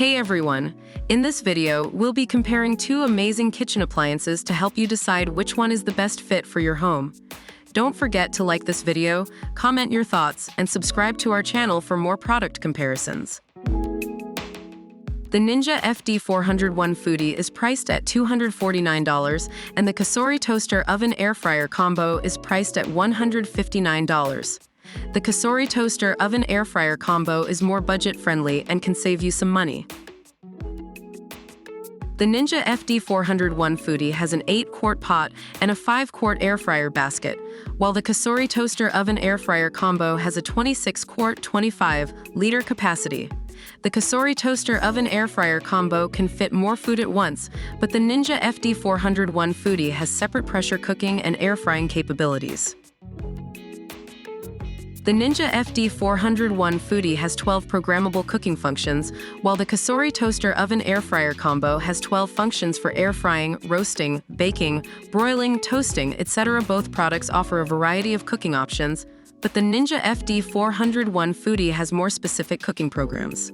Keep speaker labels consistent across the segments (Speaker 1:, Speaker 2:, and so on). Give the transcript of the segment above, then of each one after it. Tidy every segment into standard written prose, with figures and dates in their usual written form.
Speaker 1: Hey everyone! In this video, we'll be comparing two amazing kitchen appliances to help you decide which one is the best fit for your home. Don't forget to like this video, comment your thoughts, and subscribe to our channel for more product comparisons. The Ninja FD401 Foodi is priced at $249, and the Cosori Toaster Oven Air Fryer Combo is priced at $159. The Cosori Toaster Oven Air Fryer Combo is more budget-friendly and can save you some money. The Ninja FD401 Foodi has an 8-quart pot and a 5-quart air fryer basket, while the Cosori Toaster Oven Air Fryer Combo has a 26-quart, 25-liter capacity. The Cosori Toaster Oven Air Fryer Combo can fit more food at once, but the Ninja FD401 Foodi has separate pressure cooking and air frying capabilities. The Ninja FD401 Foodi has 12 programmable cooking functions, while the Cosori Toaster Oven Air Fryer Combo has 12 functions for air frying, roasting, baking, broiling, toasting, etc. Both products offer a variety of cooking options, but the Ninja FD401 Foodi has more specific cooking programs.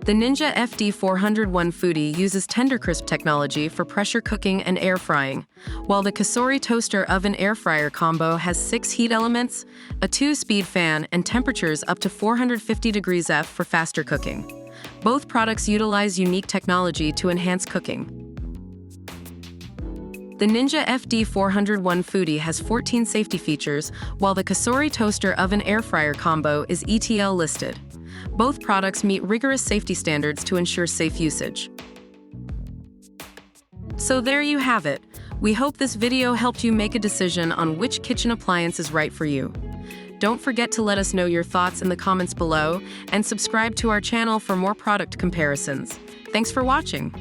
Speaker 1: The Ninja FD401 Foodi uses TenderCrisp technology for pressure cooking and air frying, while the Cosori Toaster Oven Air Fryer Combo has 6 heat elements, a 2-speed fan, and temperatures up to 450 degrees F for faster cooking. Both products utilize unique technology to enhance cooking. The Ninja FD401 Foodi has 14 safety features, while the Cosori Toaster Oven Air Fryer Combo is ETL listed. Both products meet rigorous safety standards to ensure safe usage. So there you have it. We hope this video helped you make a decision on which kitchen appliance is right for you. Don't forget to let us know your thoughts in the comments below and subscribe to our channel for more product comparisons. Thanks for watching.